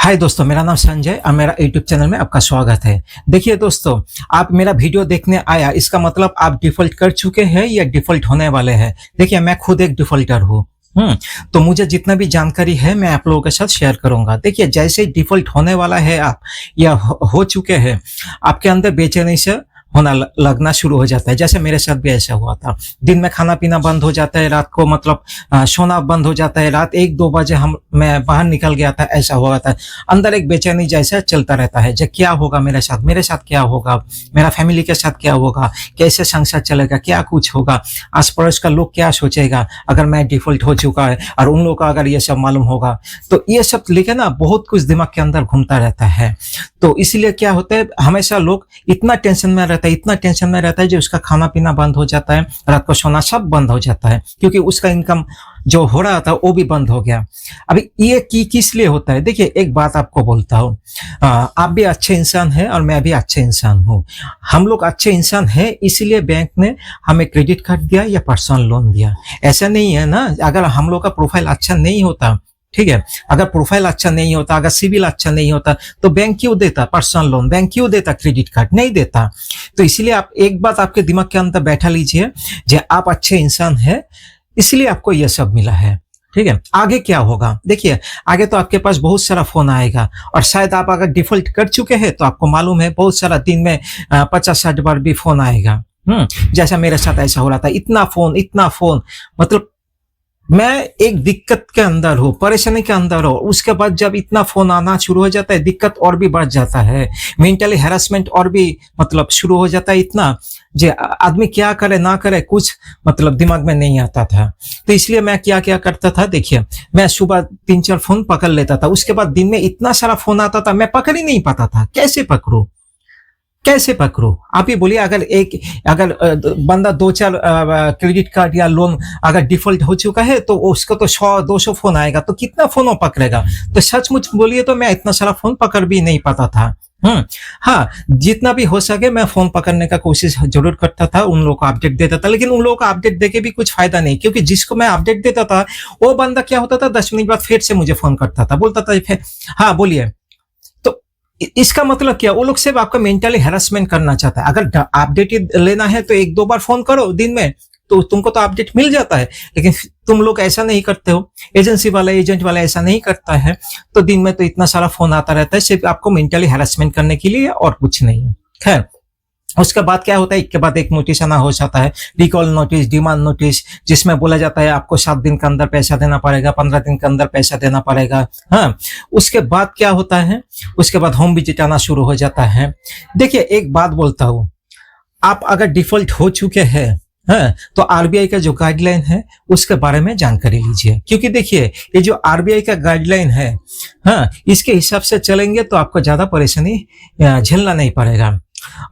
हाय दोस्तों, मेरा नाम संजय और मेरा यूट्यूब चैनल में आपका स्वागत है। देखिए दोस्तों, आप मेरा वीडियो देखने आया इसका मतलब आप डिफॉल्ट कर चुके हैं या डिफॉल्ट होने वाले हैं। देखिए, मैं खुद एक डिफॉल्टर हूँ। तो मुझे जितना भी जानकारी है मैं आप लोगों के साथ शेयर करूंगा। देखिए, जैसे ही डिफॉल्ट होने वाला है आप या हो चुके हैं, आपके अंदर बेचैनी से होना लगना शुरू हो जाता है। जैसे मेरे साथ भी ऐसा हुआ था। दिन में खाना पीना बंद हो जाता है, रात को मतलब सोना बंद हो जाता है। रात 1-2 बजे मैं बाहर निकल गया था, ऐसा हुआ था। अंदर एक बेचैनी जैसा चलता रहता है, जो क्या होगा मेरे साथ क्या होगा, मेरा फैमिली के साथ क्या होगा, कैसे संसार चलेगा, क्या कुछ होगा, आस पड़ोस का लोग क्या सोचेगा अगर मैं डिफॉल्ट हो चुका है और उन लोगों का अगर ये सब मालूम होगा। तो ये सब लेके ना बहुत कुछ दिमाग के अंदर घूमता रहता है। तो इसलिए क्या होता है, हमेशा लोग इतना टेंशन में रहता है जो उसका खाना पीना बंद हो जाता है, रात को सोना सब बंद हो जाता है, क्योंकि उसका इनकम जो हो रहा था वो भी बंद हो गया। अभी ये किस लिए होता है? देखिए, एक बात आपको बोलता हूँ, आप भी अच्छे इंसान हैं और मैं भी अच्छे इंसान हूँ। हम लोग अच्छे इंसान हैं, इसीलिए बैंक ने हमें क्रेडिट कार्ड दिया या पर्सनल लोन दिया। ऐसा नहीं है ना, अगर हम लोग का प्रोफाइल अच्छा नहीं होता, ठीक है, अगर प्रोफाइल अच्छा नहीं होता, अगर सिविल अच्छा नहीं होता, तो बैंक क्यों देता पर्सनल लोन, बैंक क्यों देता क्रेडिट कार्ड? नहीं देता। तो इसलिए आप एक बात आपके दिमाग के अंदर बैठा लीजिए, जो आप अच्छे इंसान हैं, इसलिए आपको यह सब मिला है। ठीक है, आगे क्या होगा? देखिए, आगे तो आपके पास बहुत सारा फोन आएगा, और शायद आप अगर डिफॉल्ट कर चुके हैं तो आपको मालूम है बहुत सारा दिन में 50-60 बार भी फोन आएगा। जैसा मेरे साथ ऐसा हो रहा था, इतना फोन, मतलब मैं एक दिक्कत के अंदर हूँ, परेशानी के अंदर हूँ। उसके बाद जब इतना फोन आना शुरू हो जाता है, दिक्कत और भी बढ़ जाता है, मेंटली हैरेसमेंट और भी मतलब शुरू हो जाता है। इतना जे आदमी क्या करे ना करे कुछ मतलब दिमाग में नहीं आता था। तो इसलिए मैं क्या करता था, देखिए, मैं सुबह 3-4 फोन पकड़ लेता था, उसके बाद दिन में इतना सारा फोन आता था, मैं पकड़ ही नहीं पाता था। कैसे पकड़ो? आप ही बोलिए, अगर बंदा 2-4 क्रेडिट कार्ड या लोन अगर डिफॉल्ट हो चुका है तो उसको तो 100-200 फोन आएगा, तो कितना फोन वो पकड़ेगा? तो सचमुच बोलिए तो मैं इतना सारा फोन पकड़ भी नहीं पाता था। हाँ, जितना भी हो सके मैं फोन पकड़ने का कोशिश जरूर करता था, उन लोगों को अपडेट देता था, लेकिन उन लोगों को अपडेट देके भी कुछ फायदा नहीं, क्योंकि जिसको मैं अपडेट देता था वो बंदा क्या होता था, 10 मिनट बाद फिर से मुझे फोन करता था, बोलता था फिर हाँ बोलिए। इसका मतलब क्या? वो लोग सिर्फ आपका मेंटली हैरेसमेंट करना चाहता है। अगर अपडेट लेना है तो 1-2 बार फोन करो दिन में, तो तुमको तो अपडेट मिल जाता है। लेकिन तुम लोग ऐसा नहीं करते हो, एजेंट वाला ऐसा नहीं करता है। तो दिन में तो इतना सारा फोन आता रहता है, सिर्फ आपको मेंटली हैरेसमेंट करने के लिए, और कुछ नहीं है। खैर, उसके बाद क्या होता है, एक के बाद एक नोटिस आना हो जाता है, रिकॉल नोटिस, डिमांड नोटिस, जिसमें बोला जाता है आपको 7 दिन के अंदर पैसा देना पड़ेगा, 15 दिन के अंदर पैसा देना पड़ेगा। हाँ, उसके बाद क्या होता है, उसके बाद होम विजिट आना शुरू हो जाता है। देखिए, एक बात बोलता हूँ, आप अगर डिफॉल्ट हो चुके हैं, हाँ, तो आरबीआई का जो गाइडलाइन है उसके बारे में जानकारी लीजिए, क्योंकि देखिए, ये जो आरबीआई का गाइडलाइन है, हाँ, इसके हिसाब से चलेंगे तो आपको ज्यादा परेशानी झेलना नहीं पड़ेगा।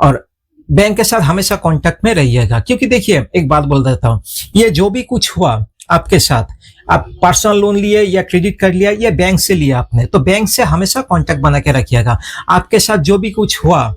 और बैंक के साथ हमेशा कांटेक्ट में रहिएगा, क्योंकि देखिए, एक बात बोल देता हूँ, ये जो भी कुछ हुआ आपके साथ, आप पर्सनल लोन लिए या क्रेडिट कार्ड लिया या बैंक से लिया आपने, तो बैंक से हमेशा कांटेक्ट बना के रखिएगा। आपके साथ जो भी कुछ हुआ,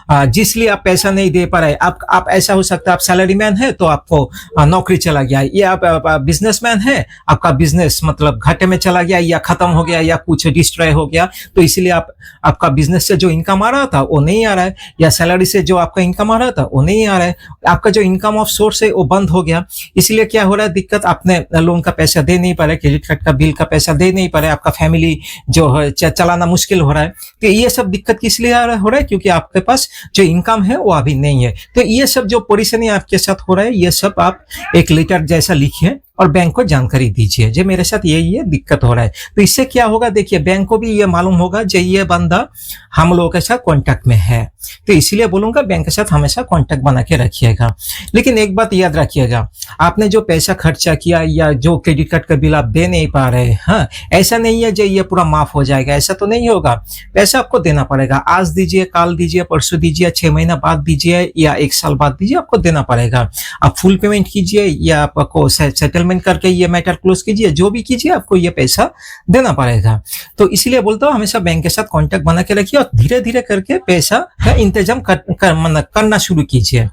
जिसलिए आप पैसा नहीं दे पा रहे, आप ऐसा हो सकता है आप सैलरीमैन है तो आपको नौकरी चला गया, या आप बिजनेसमैन है, आपका बिजनेस मतलब घाटे में चला गया या खत्म हो गया या कुछ डिस्ट्रॉय हो गया, तो इसीलिए आपका बिजनेस से जो इनकम आ रहा था वो नहीं आ रहा है, या सैलरी से जो आपका इनकम आ रहा था वो नहीं आ रहा है, आपका जो इनकम ऑफ सोर्स है वो बंद हो गया। इसलिए क्या हो रहा है, दिक्कत, आपने लोन का पैसा दे नहीं पा रहे, क्रेडिट कार्ड का बिल का पैसा दे नहीं पा रहे, आपका फैमिली जो है चलाना मुश्किल हो रहा है। तो ये सब दिक्कत किस लिए हो रहा है? क्योंकि आपके पास जो इनकम है वो अभी नहीं है। तो ये सब जो परेशानी आपके साथ हो रहा है, ये सब आप एक लेटर जैसा लिखिए और बैंक को जानकारी दीजिए, जो मेरे साथ ये दिक्कत हो रहा है। तो इससे क्या होगा, देखिए, बैंक को भी ये मालूम होगा जो ये बंदा हम लोगों के साथ कांटेक्ट में है। तो इसलिए बोलूंगा, बैंक के साथ हमेशा कांटेक्ट बना के रखिएगा। लेकिन एक बात याद रखिएगा, आपने जो पैसा खर्चा किया या जो क्रेडिट कार्ड का बिल आप दे नहीं पा रहे, हाँ, ऐसा नहीं है जो ये पूरा माफ हो जाएगा, ऐसा तो नहीं होगा। पैसा आपको देना पड़ेगा, आज दीजिए, कल दीजिए, परसों दीजिए, 6 महीना बाद दीजिए या 1 साल बाद दीजिए, आपको देना पड़ेगा। आप फुल पेमेंट कीजिए या आपको सेटलमेंट सेटलमेंट करके ये मैटर क्लोज कीजिए, जो भी कीजिए आपको ये पैसा देना पड़ेगा। तो इसलिए बोलता हूँ हमेशा बैंक के साथ कांटेक्ट बना के रखिए और धीरे धीरे करके पैसा का इंतजाम करना शुरू कीजिए।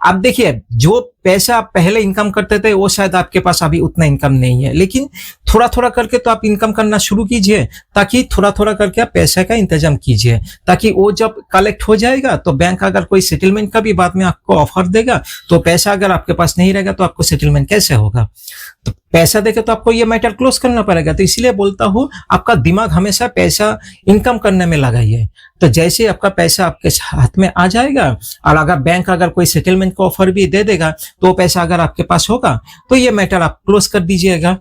अब देखिए, जो पैसा आप पहले इनकम करते थे वो शायद आपके पास अभी उतना इनकम नहीं है, लेकिन थोड़ा थोड़ा करके तो आप इनकम करना शुरू कीजिए, ताकि थोड़ा थोड़ा करके आप पैसे का इंतजाम कीजिए, ताकि वो जब कलेक्ट हो जाएगा तो बैंक अगर कोई सेटलमेंट का भी बाद में आपको ऑफर देगा, तो पैसा अगर आपके पास नहीं रहेगा तो आपको सेटलमेंट कैसे होगा? तो पैसा देके तो आपको ये मैटर क्लोज करना पड़ेगा। तो इसलिए बोलता हूँ आपका दिमाग हमेशा पैसा इनकम करने में लगाइए। तो जैसे आपका पैसा आपके हाथ में आ जाएगा, और अगर बैंक अगर कोई सेटलमेंट का ऑफर भी दे देगा, तो वो पैसा अगर आपके पास होगा तो ये मैटर आप क्लोज कर दीजिएगा।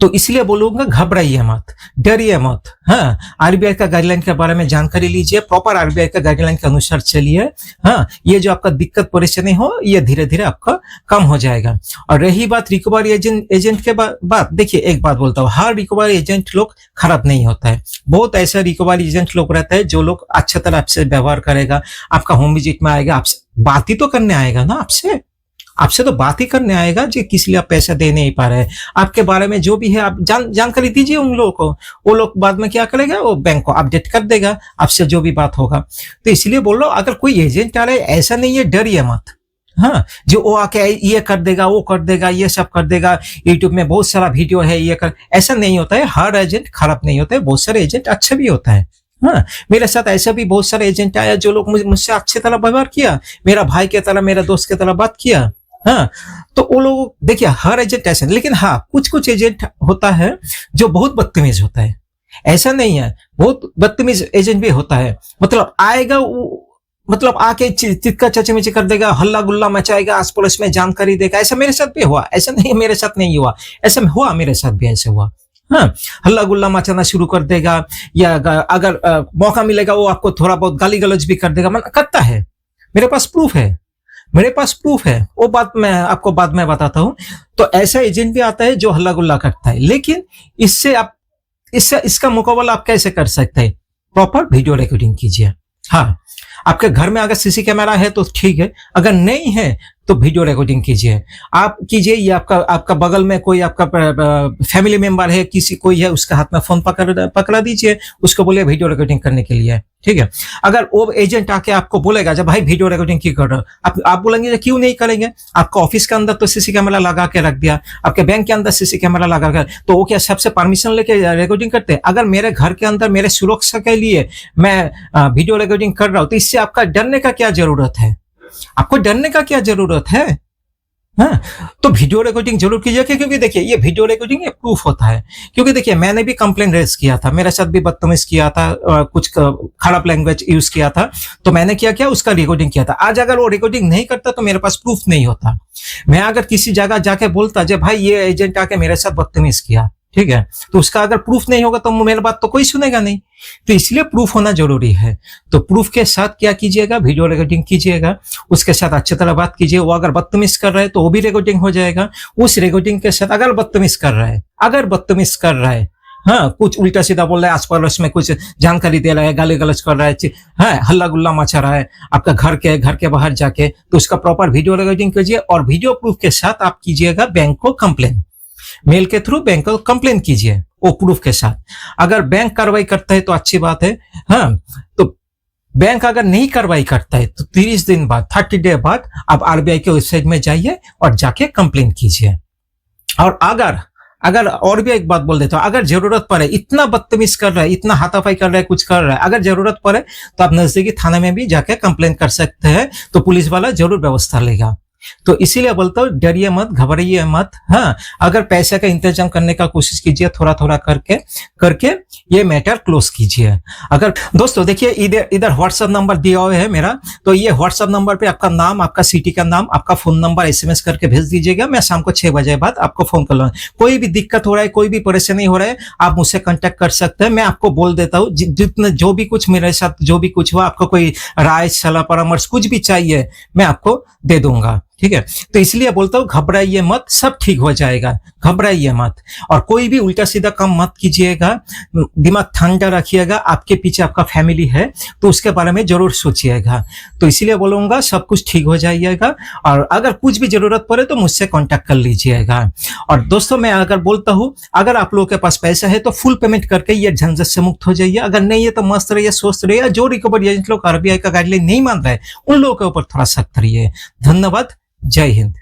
तो इसलिए बोलूंगा घबराइए मत, डरिए मत। हाँ, आरबीआई का गाइडलाइन के बारे में जानकारी लीजिए, प्रॉपर आरबीआई का गाइडलाइन के अनुसार चलिए। हाँ, ये जो आपका दिक्कत परेशानी हो ये धीरे धीरे आपका कम हो जाएगा। और रही बात रिकवरी एजेंट के बात, देखिए एक बात बोलता हूँ, हर रिकवरी एजेंट लोग खराब नहीं होता है। बहुत ऐसा रिकवरी एजेंट लोग रहता है जो लोग अच्छे तरह आपसे व्यवहार करेगा, आपका होम विजिट में आएगा, आपसे बात ही तो करने आएगा ना, आपसे तो बात ही करने आएगा जी, किस लिए आप पैसा दे नहीं पा रहे हैं। आपके बारे में जो भी है आप जानकारी दीजिए उन लोगों को, वो लोग बाद में क्या करेगा, वो बैंक को अपडेट कर देगा आपसे जो भी बात होगा। तो इसलिए बोल रहा हूं, अगर कोई एजेंट आ रहा है, ऐसा नहीं है, डरिए मत। हाँ, जो वो आके ये कर देगा, वो कर देगा, ये सब कर देगा, यूट्यूब में बहुत सारा वीडियो है, ये कर, ऐसा नहीं होता है। हर एजेंट खराब नहीं होता है, बहुत सारे एजेंट अच्छे भी होता है। हाँ, मेरे साथ ऐसा भी बहुत सारे एजेंट आया जो लोग मुझसे अच्छे तरह व्यवहार किया, मेरा भाई के तरह, मेरा दोस्त के तरह बात किया। हाँ, तो वो लोग, देखिए हर एजेंट ऐसा, लेकिन हाँ कुछ एजेंट होता है जो बहुत बदतमीज होता है। ऐसा नहीं है, बहुत बदतमीज एजेंट भी होता है। मतलब आएगा मतलब आके चित्का चचेमेचे कर देगा, हल्ला गुल्ला मचाएगा, आस पड़ोस में जानकारी देगा। ऐसा मेरे साथ भी हुआ, ऐसा नहीं मेरे साथ नहीं हुआ, ऐसा हुआ मेरे साथ भी, ऐसे हुआ। हाँ, हल्ला गुल्ला मचाना शुरू कर देगा, या अगर मौका मिलेगा वो आपको थोड़ा बहुत गाली गलौज भी कर देगा, मन करता है। मेरे पास प्रूफ है, वो बात मैं आपको बाद में बताता हूँ। तो ऐसा एजेंट भी आता है जो हल्ला गुल्ला करता है, लेकिन इसका मुकाबला आप कैसे कर सकते हैं? प्रॉपर वीडियो रिकॉर्डिंग कीजिए। हाँ, आपके घर में अगर सीसी कैमरा है तो ठीक है, अगर नहीं है तो वीडियो रिकॉर्डिंग कीजिए। आप कीजिए, ये आपका बगल में कोई आपका फैमिली मेंबर है, कोई है, उसका हाथ में फोन पकड़ा दीजिए, उसको बोलिए वीडियो रिकॉर्डिंग करने के लिए, ठीक है। अगर वो एजेंट आके आपको बोलेगा जब भाई वीडियो रिकॉर्डिंग क्यों कर रहे हो, आप बोलेंगे क्यों नहीं करेंगे, आपका ऑफिस के अंदर तो सीसी कैमरा लगा के रख दिया, आपके बैंक के अंदर सीसी कैमरा लगा कर, तो वो क्या सबसे परमिशन लेके रिकॉर्डिंग करते हैं? अगर मेरे घर के अंदर मेरे सुरक्षा के लिए मैं वीडियो रिकॉर्डिंग कर रहा हूं, तो इससे आपका डरने का क्या जरूरत है? आपको डरने का क्या जरूरत है? हाँ, तो वीडियो रिकॉर्डिंग जरूर कीजिए, क्योंकि देखिए ये वीडियो रिकॉर्डिंग ये प्रूफ होता है। क्योंकि देखिए मैंने भी कंप्लेंट रेज किया था, मेरे साथ भी बदतमीज किया था, कुछ खराब लैंग्वेज यूज किया था, तो मैंने क्या उसका रिकॉर्डिंग किया था। आज अगर वो रिकॉर्डिंग नहीं करता तो मेरे पास प्रूफ नहीं होता। मैं अगर किसी जगह जाके बोलता जब भाई ये एजेंट आके मेरे साथ बदतमीज किया, ठीक है, तो उसका अगर प्रूफ नहीं होगा तो मेरी बात तो कोई सुनेगा नहीं। तो इसलिए प्रूफ होना जरूरी है। तो प्रूफ के साथ क्या कीजिएगा, वीडियो रिकॉर्डिंग कीजिएगा, उसके साथ अच्छी तरह बात कीजिए। वो अगर बदतमीज कर रहा है तो वो भी रिकॉर्डिंग हो जाएगा। उस रिकॉर्डिंग के साथ अगर बदतमीज कर रहा है, हाँ, कुछ उल्टा सीधा बोल रहा है, आस पड़ोस में कुछ जानकारी दे रहा है, गाली गलौज कर रहा है, हल्ला गुल्ला मचा रहा है आपका घर के बाहर जाके, तो उसका प्रॉपर वीडियो रिकॉर्डिंग कीजिए और वीडियो प्रूफ के साथ आप कीजिएगा बैंक को कंप्लेन, मेल के थ्रू बैंक को कंप्लेन कीजिए वो प्रूफ के साथ। अगर बैंक कार्रवाई करता है तो अच्छी बात है। हाँ, तो बैंक अगर नहीं कार्रवाई करता है तो 30 दिन बाद, 30 डे बाद आप आरबीआई के वेबसाइट में जाइए और जाके कंप्लेन कीजिए। और अगर और भी एक बात बोल देता हूँ, अगर जरूरत पड़े, इतना बदतमीज कर रहा है, इतना हाथापाई कर रहा है, कुछ कर रहा है, अगर जरूरत पड़े तो आप नजदीकी थाने में भी जाके कंप्लेन कर सकते हैं, तो पुलिस वाला जरूर व्यवस्था लेगा। तो इसीलिए बोलता हूँ डरिए मत, घबराइए मत। हाँ, अगर पैसे का इंतजाम करने का कोशिश कीजिए, थोड़ा थोड़ा करके ये मैटर क्लोज कीजिए। अगर दोस्तों देखिए इधर व्हाट्सएप नंबर दिया हुआ है मेरा, तो ये व्हाट्सएप नंबर पे आपका नाम, आपका सिटी का नाम, आपका फोन नंबर SMS करके भेज दीजिएगा। मैं शाम को 6 बजे बाद आपको फोन कर लूंगा। कोई भी दिक्कत हो रहा है, कोई भी परेशानी हो रहा है, आप मुझसे कांटेक्ट कर सकते हैं। मैं आपको बोल देता हूँ जितना जो भी कुछ मेरे साथ जो भी कुछ हुआ, आपको कोई राय, सलाह, परामर्श कुछ भी चाहिए मैं आपको दे दूंगा। ठीक है। तो इसलिए बोलता हूँ घबराइए मत, सब ठीक हो जाएगा, घबराइए मत। और कोई भी उल्टा सीधा काम मत कीजिएगा, दिमाग ठंडा रखिएगा, आपके पीछे आपका फैमिली है तो उसके बारे में जरूर सोचिएगा। तो इसलिए बोलूंगा सब कुछ ठीक हो जाइएगा, और अगर कुछ भी जरूरत पड़े तो मुझसे कांटेक्ट कर लीजिएगा। और दोस्तों मैं अगर बोलता हूँ, अगर आप लोगों के पास पैसा है तो फुल पेमेंट करके ये झंझट से मुक्त हो जाइए, अगर नहीं है तो मस्त रहिए, स्वस्थ रहिए। जो रिकवरी एजेंट लोग आरबीआई का गाइडलाइन नहीं मान रहे उन लोगों के ऊपर थोड़ा सख्त रहिए। धन्यवाद, जय हिंद।